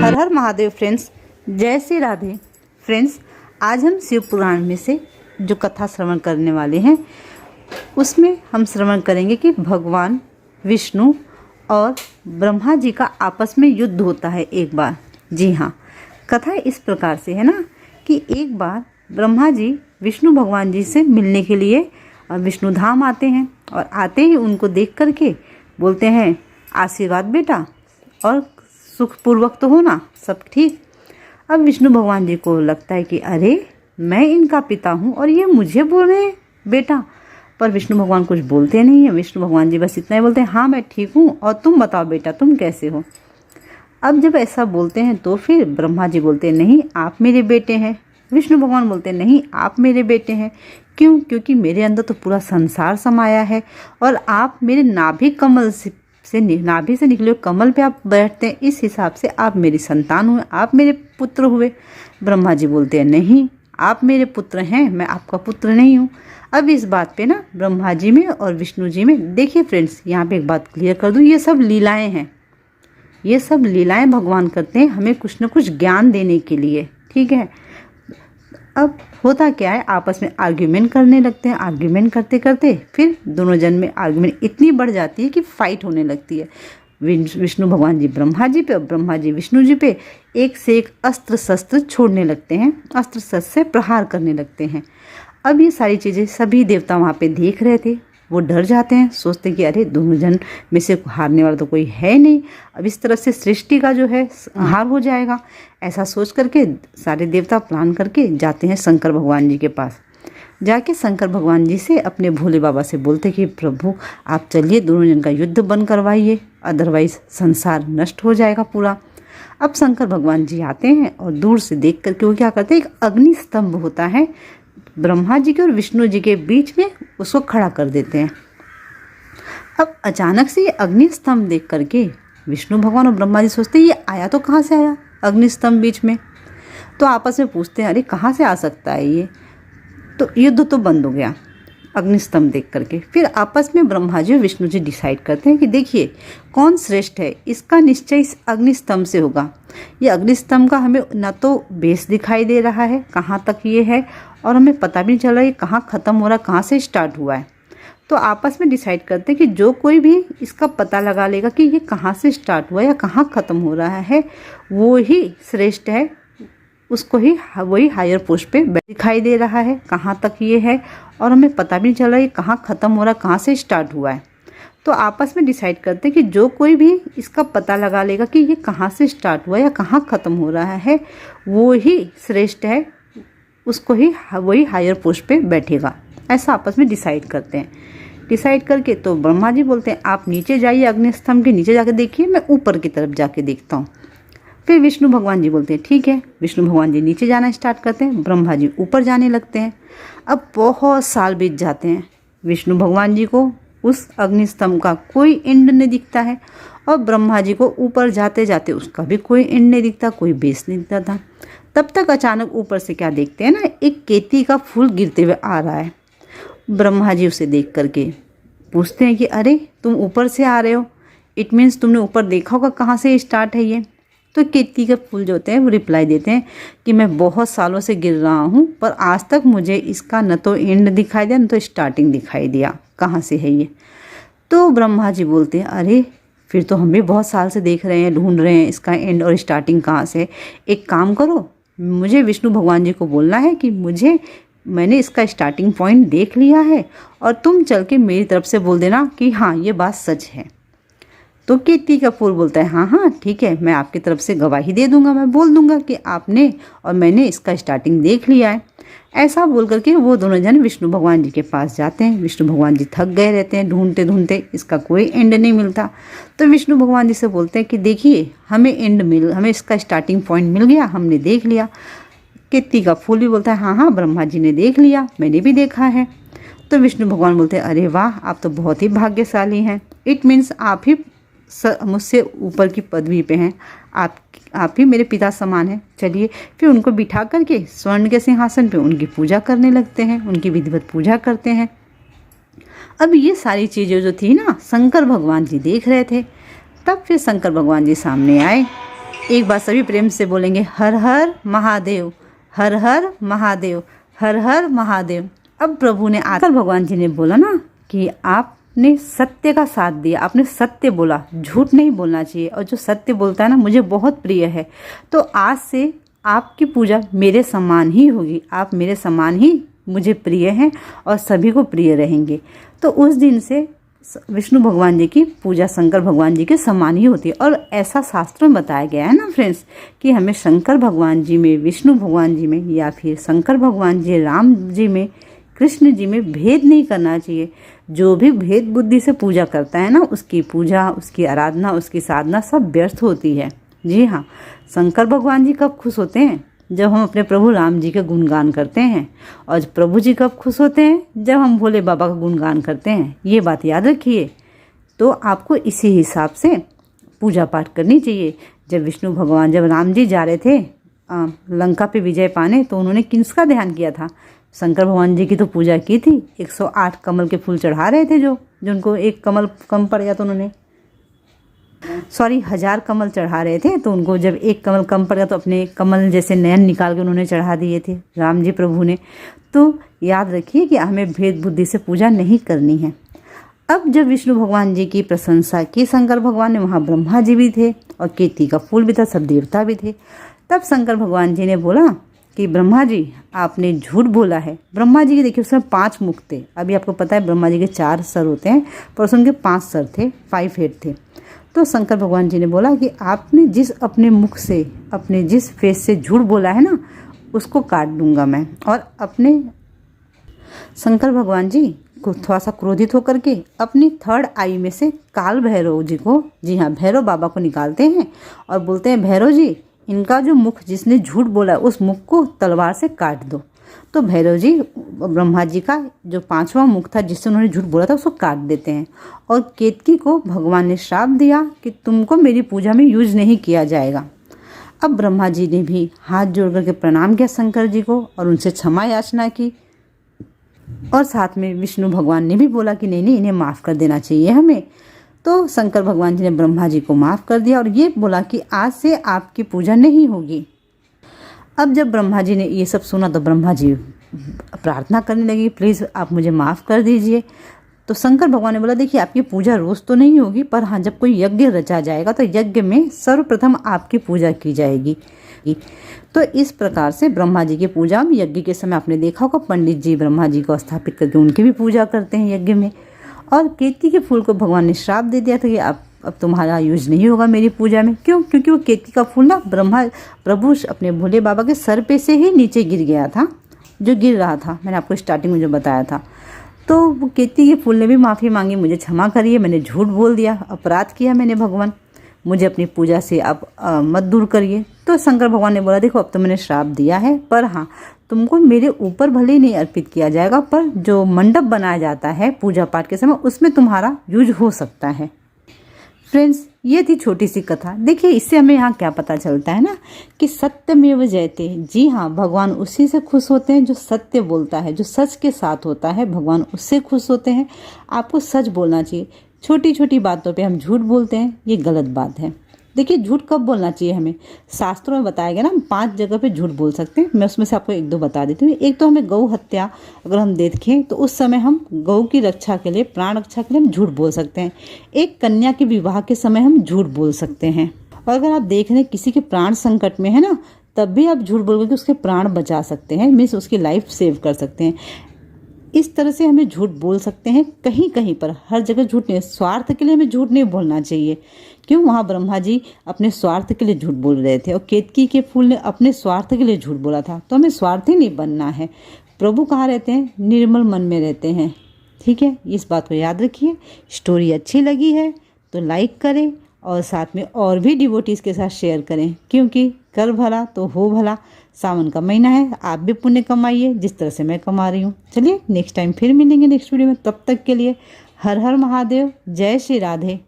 हर हर Mahadev friends, जय Shri Radhe. Friends, आज हम शिव पुराण में से जो कथा श्रवण करने वाले हैं उसमें हम श्रवण करेंगे कि भगवान विष्णु और ब्रह्मा जी का आपस में युद्ध होता है एक बार। जी हाँ, कथा इस प्रकार से है ना कि एक बार ब्रह्मा जी विष्णु भगवान जी से मिलने के लिए विष्णु धाम आते हैं और आते ही उनको देख करके बोलते हैं, आशीर्वाद बेटा और सुखपूर्वक तो हो ना, सब ठीक। अब विष्णु भगवान जी को लगता है कि अरे मैं इनका पिता हूँ और ये मुझे बोल रहे हैं बेटा, पर विष्णु भगवान कुछ बोलते नहीं है। विष्णु भगवान जी बस इतना ही बोलते हैं, हाँ मैं ठीक हूँ और तुम बताओ बेटा तुम कैसे हो। अब जब ऐसा बोलते हैं तो फिर ब्रह्मा जी बोलते हैं, नहीं आप मेरे बेटे हैं। विष्णु भगवान बोलते हैं, नहीं आप मेरे बेटे हैं। क्यों? क्योंकि मेरे अंदर तो पूरा संसार समाया है और आप मेरे नाभि कमल से नाभि से निकले हुए कमल पे आप बैठते हैं, इस हिसाब से आप मेरी संतान हुए, आप मेरे पुत्र हुए। ब्रह्मा जी बोलते हैं, नहीं आप मेरे पुत्र हैं, मैं आपका पुत्र नहीं हूँ। अब इस बात पे ना ब्रह्मा जी में और विष्णु जी में, देखिए फ्रेंड्स यहाँ पे एक बात क्लियर कर दूँ, ये सब लीलाएं हैं, ये सब लीलाएं भगवान करते हैं हमें कुछ न कुछ ज्ञान देने के लिए, ठीक है। अब होता क्या है, आपस में आर्ग्यूमेंट करने लगते हैं। आर्ग्यूमेंट करते करते फिर दोनों जन में आर्ग्यूमेंट इतनी बढ़ जाती है कि फाइट होने लगती है। विष्णु भगवान जी ब्रह्मा जी पे और ब्रह्मा जी विष्णु जी पे एक से एक अस्त्र शस्त्र छोड़ने लगते हैं, अस्त्र शस्त्र से प्रहार करने लगते हैं। अब ये सारी चीज़ें सभी देवता वहाँ पे देख रहे थे, वो डर जाते हैं, सोचते कि अरे दोनों जन में से हारने वाला तो कोई है नहीं, अब इस तरह से सृष्टि का जो है हार हो जाएगा। ऐसा सोच करके सारे देवता प्लान करके जाते हैं शंकर भगवान जी के पास। जाके शंकर भगवान जी से अपने भोले बाबा से बोलते कि प्रभु आप चलिए दोनों जन का युद्ध बंद करवाइए, अदरवाइज संसार नष्ट हो जाएगा पूरा। अब शंकर भगवान जी आते हैं और दूर से देख करके वो क्या करते हैं, एक अग्नि स्तंभ होता है ब्रह्मा जी के और विष्णु जी के बीच में, उसको खड़ा कर देते हैं। अब अचानक से ये अग्नि स्तंभ देख करके विष्णु भगवान और ब्रह्मा जी सोचते हैं ये आया तो कहाँ से आया अग्नि स्तंभ बीच में। तो आपस में पूछते हैं, अरे कहाँ से आ सकता है ये। तो युद्ध तो बंद हो गया अग्नि स्तंभ देख करके। फिर आपस में ब्रह्मा जी और विष्णु जी डिसाइड करते हैं कि देखिए कौन श्रेष्ठ है, इसका निश्चय इस अग्नि स्तंभ से होगा। ये अग्नि स्तंभ का हमें न तो बेस दिखाई दे रहा है कहाँ तक ये है, और हमें पता भी नहीं चल रहा है कहाँ ख़त्म हो रहा है, कहाँ से स्टार्ट हुआ है। तो आपस में डिसाइड करते हैं कि जो कोई भी इसका पता लगा लेगा कि ये कहाँ से स्टार्ट हुआ या कहाँ ख़त्म हो रहा है, वो ही श्रेष्ठ है, उसको ही वही हायर पोस्ट पे दिखाई दे रहा है कहाँ तक ये है, और हमें पता भी नहीं चल रहा है कहाँ ख़त्म हो रहा है, कहाँ से स्टार्ट हुआ है। तो आपस में डिसाइड करते हैं कि जो कोई भी इसका पता लगा लेगा कि ये कहाँ से स्टार्ट हुआ या कहाँ ख़त्म हो रहा है, वो ही श्रेष्ठ है, उसको ही वही हायर पोस्ट पे बैठेगा। ऐसा आपस में डिसाइड करते हैं। डिसाइड करके तो ब्रह्मा जी बोलते हैं आप नीचे जाइए, अग्नि स्तंभ के नीचे जाके देखिए, मैं ऊपर की तरफ जाके देखता हूँ। फिर विष्णु भगवान जी बोलते हैं ठीक है। विष्णु भगवान जी नीचे जाना स्टार्ट करते हैं, ब्रह्मा जी ऊपर जाने लगते हैं। अब बहुत साल बीत जाते हैं, विष्णु भगवान जी को उस अग्नि स्तंभ का कोई एंड नहीं दिखता है और ब्रह्मा जी को ऊपर जाते जाते उसका भी कोई एंड नहीं दिखता, कोई बेस नहीं दिखता था। तब तक अचानक ऊपर से क्या देखते हैं ना, एक केती का फूल गिरते हुए आ रहा है। ब्रह्मा जी उसे देख करके पूछते हैं कि अरे तुम ऊपर से आ रहे हो, इट मीन्स तुमने ऊपर देखा होगा कहाँ से स्टार्ट है ये। तो केती के फूल जो होते हैं वो रिप्लाई देते हैं कि मैं बहुत सालों से गिर रहा हूँ पर आज तक मुझे इसका न तो एंड दिखाई दिया न तो स्टार्टिंग दिखाई दिया, कहाँ से है ये। तो ब्रह्मा जी बोलते हैं अरे फिर तो हम भी बहुत साल से देख रहे हैं, ढूंढ रहे हैं इसका एंड और स्टार्टिंग कहाँ से। एक काम करो, मुझे विष्णु भगवान जी को बोलना है कि मैंने इसका स्टार्टिंग पॉइंट देख लिया है और तुम चल के मेरी तरफ से बोल देना कि हाँ ये बात सच है। तो केती का फूल बोलता है हाँ हाँ ठीक है, मैं आपकी तरफ से गवाही दे दूंगा, मैं बोल दूंगा कि आपने और मैंने इसका स्टार्टिंग देख लिया है। ऐसा बोल करके वो दोनों जन विष्णु भगवान जी के पास जाते हैं। विष्णु भगवान जी थक गए रहते हैं, ढूंढते ढूंढते इसका कोई एंड नहीं मिलता। तो विष्णु भगवान जी से बोलते हैं कि देखिए हमें इसका स्टार्टिंग पॉइंट मिल गया, हमने देख लिया। केती का फूल भी बोलता है हाँ हाँ ब्रह्मा जी ने देख लिया, मैंने भी देखा है। तो विष्णु भगवान बोलते हैं अरे वाह आप तो बहुत ही भाग्यशाली हैं, इट मीन्स आप ही मुझसे ऊपर की पदवी पे हैं, आप ही मेरे पिता समान हैं। चलिए फिर उनको बिठा करके स्वर्ण के सिंहासन पे उनकी पूजा करने लगते हैं, उनकी विधिवत पूजा करते हैं। अब ये सारी चीज़ें जो थी ना शंकर भगवान जी देख रहे थे। तब फिर शंकर भगवान जी सामने आए एक बार सभी प्रेम से बोलेंगे, हर हर महादेव, हर हर महादेव, हर हर महादेव। अब प्रभु ने आकर भगवान जी ने बोला ना कि आपने सत्य का साथ दिया, आपने सत्य बोला, झूठ नहीं बोलना चाहिए, और जो सत्य बोलता है ना मुझे बहुत प्रिय है। तो आज से आपकी पूजा मेरे समान ही होगी, आप मेरे समान ही मुझे प्रिय हैं और सभी को प्रिय रहेंगे। तो उस दिन से विष्णु भगवान जी की पूजा शंकर भगवान जी के समान ही होती है। और ऐसा शास्त्रों में बताया गया है ना फ्रेंड्स कि हमें शंकर भगवान जी में, विष्णु भगवान जी में, या फिर शंकर भगवान जी, राम जी में, कृष्ण जी में भेद नहीं करना चाहिए। जो भी भेद बुद्धि से पूजा करता है ना, उसकी पूजा, उसकी आराधना, उसकी साधना सब व्यर्थ होती है। जी हाँ, शंकर भगवान जी कब खुश होते हैं? जब हम अपने प्रभु राम जी के गुणगान करते हैं। और प्रभु जी कब खुश होते हैं? जब हम भोले बाबा का गुणगान करते हैं। ये बात याद रखिए। तो आपको इसी हिसाब से पूजा पाठ करनी चाहिए। जब विष्णु भगवान, जब राम जी जा रहे थे लंका पे विजय पाने, तो उन्होंने किसका ध्यान किया था? शंकर भगवान जी की तो पूजा की थी। 108 कमल के फूल चढ़ा रहे थे, जो उनको एक कमल कम पड़ गया तो उन्होंने 1000 कमल चढ़ा रहे थे, तो उनको जब एक कमल कम पड़ गया तो अपने कमल जैसे नयन निकाल के उन्होंने चढ़ा दिए थे राम जी प्रभु ने। तो याद रखिए कि हमें भेद बुद्धि से पूजा नहीं करनी है। अब जब विष्णु भगवान जी की प्रशंसा की शंकर भगवान ने, वहाँ ब्रह्मा जी भी थे और केतकी का फूल भी था, सब देवता भी थे। तब शंकर भगवान जी ने बोला कि ब्रह्मा जी आपने झूठ बोला है। ब्रह्मा जी के देखिए उसमें 5 मुख थे। अभी आपको पता है ब्रह्मा जी के 4 सर होते हैं, पर उनके 5 सर थे, 5 हेड थे। तो शंकर भगवान जी ने बोला कि आपने जिस अपने मुख से, अपने जिस फेस से झूठ बोला है ना, उसको काट दूंगा मैं। और अपने शंकर भगवान जी को थोड़ा सा क्रोधित होकर के अपनी 3rd आई में से काल भैरव जी को, जी हाँ भैरव बाबा को निकालते हैं और बोलते हैं, भैरव जी इनका जो मुख, जिसने झूठ बोला है, उस मुख को तलवार से काट दो। तो भैरव जी ब्रह्मा जी का जो 5वां मुख था जिससे उन्होंने झूठ बोला था, उसको काट देते हैं। और केतकी को भगवान ने श्राप दिया कि तुमको मेरी पूजा में यूज नहीं किया जाएगा। अब ब्रह्मा जी ने भी हाथ जोड़ करके प्रणाम किया शंकर जी को और उनसे क्षमा याचना की। और साथ में विष्णु भगवान ने भी बोला कि नहीं, इन्हें माफ़ कर देना चाहिए हमें। तो शंकर भगवान जी ने ब्रह्मा जी को माफ़ कर दिया और ये बोला कि आज से आपकी पूजा नहीं होगी। अब जब ब्रह्मा जी ने ये सब सुना तो ब्रह्मा जी प्रार्थना करने लगी, प्लीज़ आप मुझे माफ़ कर दीजिए। तो शंकर भगवान ने बोला, देखिए आपकी पूजा रोज़ तो नहीं होगी, पर हाँ जब कोई यज्ञ रचा जाएगा तो यज्ञ में सर्वप्रथम आपकी पूजा की जाएगी। तो इस प्रकार से ब्रह्मा जी की पूजा में, यज्ञ के समय आपने देखा होगा पंडित जी ब्रह्मा जी को स्थापित करके उनकी भी पूजा करते हैं यज्ञ में। और केतकी के फूल को भगवान ने श्राप दे दिया था कि अब तुम्हारा यूज नहीं होगा मेरी पूजा में। क्यों? क्योंकि वो केतकी का फूल ना प्रभु अपने भोले बाबा के सर पे से ही नीचे गिर गया था, जो गिर रहा था, मैंने आपको स्टार्टिंग में जो बताया था। तो वो केतकी के फूल ने भी माफ़ी मांगी, मुझे क्षमा करिए, मैंने झूठ बोल दिया, अपराध किया मैंने भगवान, मुझे अपनी पूजा से आप मत दूर करिए। तो शंकर भगवान ने बोला, देखो अब तो मैंने श्राप दिया है, पर हाँ तुमको मेरे ऊपर भले ही नहीं अर्पित किया जाएगा, पर जो मंडप बनाया जाता है पूजा पाठ के समय, उसमें तुम्हारा यूज हो सकता है। फ्रेंड्स, ये थी छोटी सी कथा। देखिए इससे हमें यहाँ क्या पता चलता है ना कि सत्यमेव जयते। जी हाँ, भगवान उसी से खुश होते हैं जो सत्य बोलता है, जो सच के साथ होता है, भगवान उससे खुश होते हैं। आपको सच बोलना चाहिए। छोटी छोटी बातों पे हम झूठ बोलते हैं, ये गलत बात है। देखिए झूठ कब बोलना चाहिए हमें, शास्त्रों में बताया गया ना, हम 5 जगह पे झूठ बोल सकते हैं। मैं उसमें से आपको 1-2 बता देती हूँ। एक तो हमें गौ हत्या अगर हम देखें तो उस समय हम गौ की रक्षा के लिए, प्राण रक्षा के लिए हम झूठ बोल सकते हैं। एक कन्या के विवाह के समय हम झूठ बोल सकते हैं। और अगर आप देख रहे हैं किसी के प्राण संकट में है ना, तब भी आप झूठ बोल के उसके प्राण बचा सकते हैं, मीन्स उसकी लाइफ सेव कर सकते हैं। इस तरह से हमें झूठ बोल सकते हैं, कहीं कहीं पर, हर जगह झूठ नहीं। स्वार्थ के लिए हमें झूठ नहीं बोलना चाहिए। क्यों? वहाँ ब्रह्मा जी अपने स्वार्थ के लिए झूठ बोल रहे थे और केतकी के फूल ने अपने स्वार्थ के लिए झूठ बोला था। तो हमें स्वार्थी नहीं बनना है। प्रभु कहाँ रहते हैं? निर्मल मन में रहते हैं। ठीक है, इस बात को याद रखिए। स्टोरी अच्छी लगी है तो लाइक करें और साथ में और भी डिवोटीज़ के साथ शेयर करें, क्योंकि कर भला तो हो भला। सावन का महीना है, आप भी पुण्य कमाइए जिस तरह से मैं कमा रही हूँ। चलिए नेक्स्ट टाइम फिर मिलेंगे नेक्स्ट वीडियो में। तब तक के लिए हर हर महादेव, जय श्री राधे।